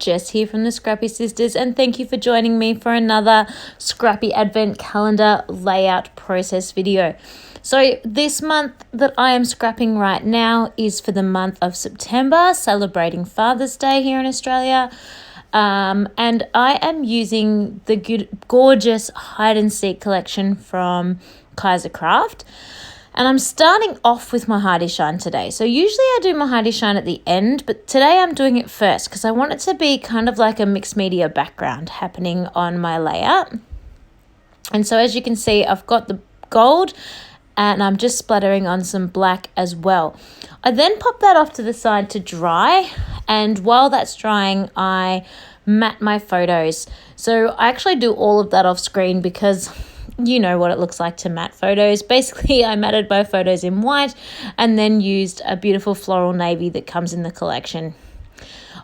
Jess here from the Scrappy Sisters, and thank you for joining me for another Scrappy Advent Calendar layout process video. So this month that I am scrapping right now is for the month of September, celebrating Father's Day here in Australia. And I am using the gorgeous hide and seek collection from Kaiser Craft. And I'm starting off with my Heidi Shine today. So usually I do my Heidi Shine at the end, but today I'm doing it first because I want it to be kind of like a mixed media background happening on my layout. And so as you can see, I've got the gold and I'm just splattering on some black as well. I then pop that off to the side to dry, and while that's drying, I matte my photos. So I actually do all of that off screen because you know what it looks like to matte photos. Basically, I matted my photos in white and then used a beautiful floral navy that comes in the collection.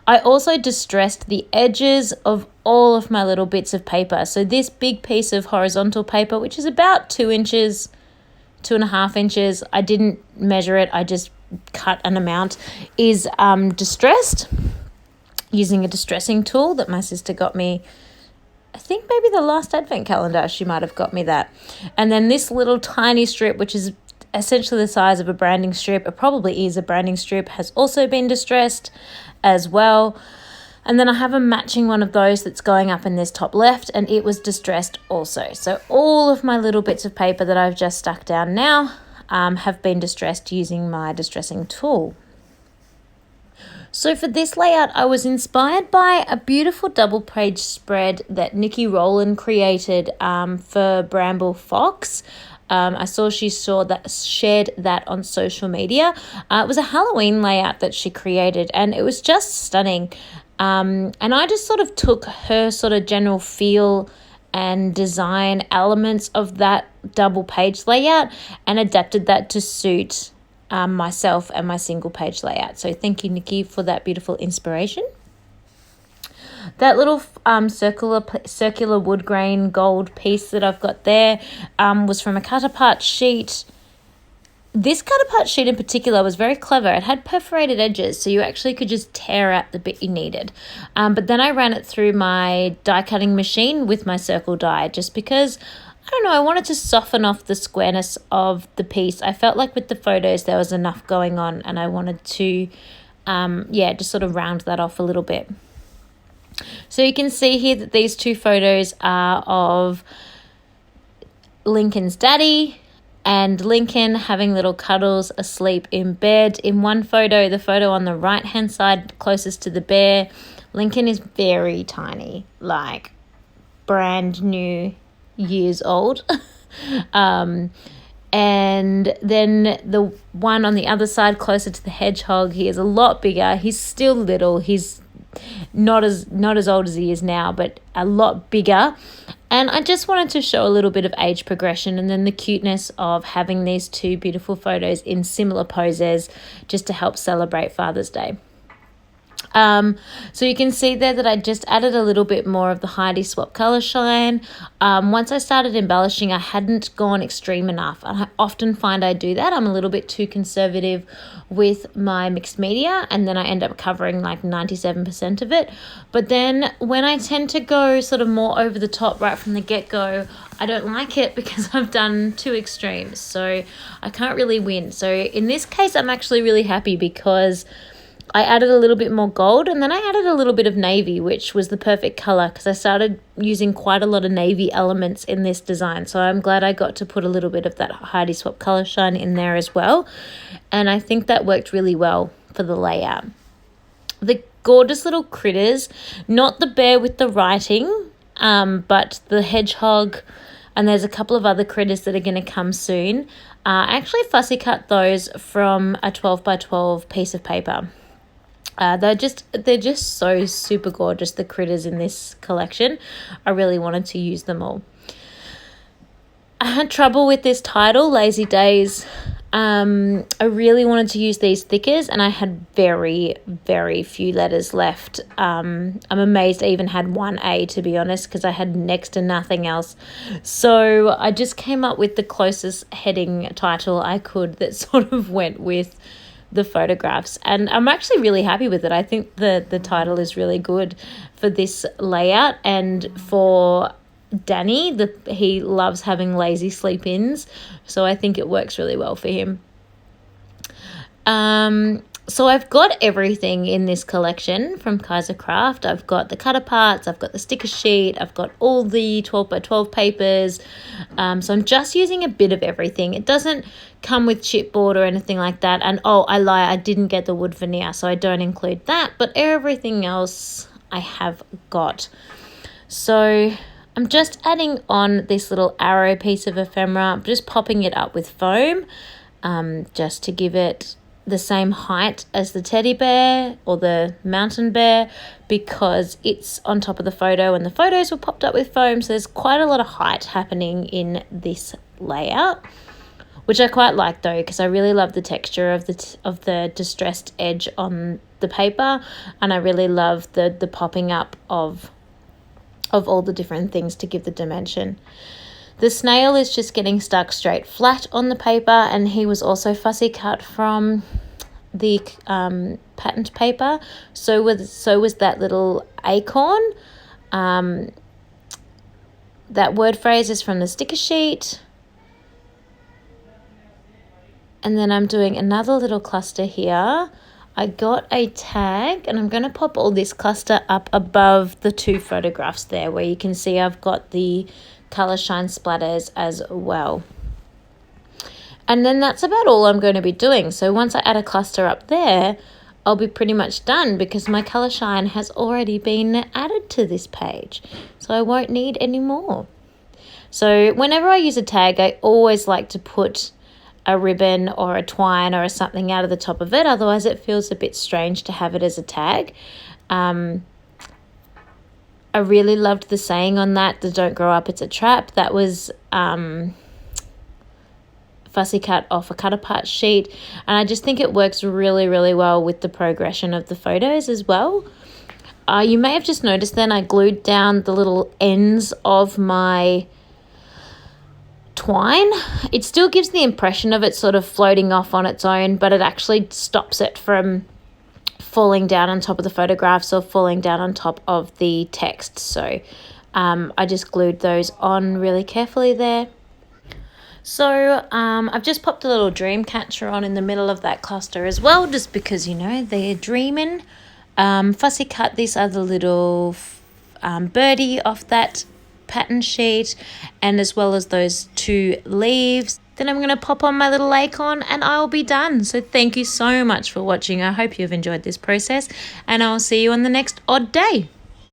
I also distressed the edges of all of my little bits of paper. So this big piece of horizontal paper, which is about 2 inches, 2.5 inches, I didn't measure it, I just cut an amount, is distressed using a distressing tool that my sister got me. I think maybe the last advent calendar she might have got me that. And then this little tiny strip, which is essentially the size of a branding strip, it probably is a branding strip, has also been distressed as well. And then I have a matching one of those that's going up in this top left, and it was distressed also. So all of my little bits of paper that I've just stuck down now have been distressed using my distressing tool. So for this layout, I was inspired by a beautiful double page spread that Nikki Rowland created for Bramble Fox. I saw she shared that on social media. It was a Halloween layout that she created, and it was just stunning. And I just sort of took her sort of general feel and design elements of that double page layout and adapted that to suit myself and my single page layout. So thank you, Nikki, for that beautiful inspiration. That little circular wood grain gold piece that I've got there was from a cut-apart sheet. This cut-apart sheet in particular was very clever. It had perforated edges, so you actually could just tear out the bit you needed. But then I ran it through my die-cutting machine with my circle die just because, I don't know, I wanted to soften off the squareness of the piece. I felt like with the photos there was enough going on, and I wanted to, just sort of round that off a little bit. So you can see here that these two photos are of Lincoln's daddy and Lincoln having little cuddles asleep in bed. In one photo, the photo on the right-hand side closest to the bear, Lincoln is very tiny, like brand new years old. And then the one on the other side closer to the hedgehog, he is a lot bigger. He's still little. He's not as old as he is now, but a lot bigger. And I just wanted to show a little bit of age progression and then the cuteness of having these two beautiful photos in similar poses just to help celebrate Father's Day. So you can see there that I just added a little bit more of the Heidi Swap Color Shine. Once I started embellishing, I hadn't gone extreme enough. And I often find I do that. I'm a little bit too conservative with my mixed media, and then I end up covering like 97% of it. But then when I tend to go sort of more over the top right from the get-go, I don't like it because I've done two extremes. So I can't really win. So in this case, I'm actually really happy because I added a little bit more gold, and then I added a little bit of navy, which was the perfect color because I started using quite a lot of navy elements in this design. So I'm glad I got to put a little bit of that Heidi Swap Color Shine in there as well. And I think that worked really well for the layout. The gorgeous little critters, not the bear with the writing, but the hedgehog, and there's a couple of other critters that are going to come soon. I actually fussy cut those from a 12 by 12 piece of paper. They're just so super gorgeous, the critters in this collection. I really wanted to use them all. I had trouble with this title, Lazy Days. I really wanted to use these thickers, and I had very, very few letters left. I'm amazed I even had one A, to be honest, because I had next to nothing else. So I just came up with the closest heading title I could that sort of went with the photographs, and I'm actually really happy with it. I think the title is really good for this layout, and for Danny, he loves having lazy sleep-ins, so I think it works really well for him. So I've got everything in this collection from Kaiser Craft. I've got the cutter parts, I've got the sticker sheet, I've got all the 12 by 12 papers. So I'm just using a bit of everything. It doesn't come with chipboard or anything like that. And oh, I lie, I didn't get the wood veneer, so I don't include that. But everything else I have got. So I'm just adding on this little arrow piece of ephemera. I'm just popping it up with foam, just to give it the same height as the teddy bear or the mountain bear, because it's on top of the photo and the photos were popped up with foam, so there's quite a lot of height happening in this layout, which I quite like though, because I really love the texture of the distressed edge on the paper, and I really love the popping up of all the different things to give the dimension. The snail is just getting stuck straight flat on the paper, and he was also fussy cut from the patterned paper. So was that little acorn. That word phrase is from the sticker sheet. And then I'm doing another little cluster here. I got a tag, and I'm going to pop all this cluster up above the two photographs there, where you can see I've got the colour shine splatters as well. And then that's about all I'm going to be doing. So once I add a cluster up there, I'll be pretty much done, because my colour shine has already been added to this page. So I won't need any more. So whenever I use a tag, I always like to put a ribbon or a twine or something out of the top of it. Otherwise it feels a bit strange to have it as a tag. I really loved the saying on that, the "don't grow up, it's a trap." That was fussy cut off a cut apart sheet, and I just think it works really, really well with the progression of the photos as well. You may have just noticed then I glued down the little ends of my twine. It still gives the impression of it sort of floating off on its own, but it actually stops it from falling down on top of the photographs or falling down on top of the text. So I just glued those on really carefully there. So I've just popped a little dream catcher on in the middle of that cluster as well, just because, you know, they're dreaming. Fussy cut this other little birdie off that pattern sheet, and as well as those two leaves. Then I'm going to pop on my little acorn and I'll be done. So thank you so much for watching. I hope you've enjoyed this process, and I'll see you on the next odd day.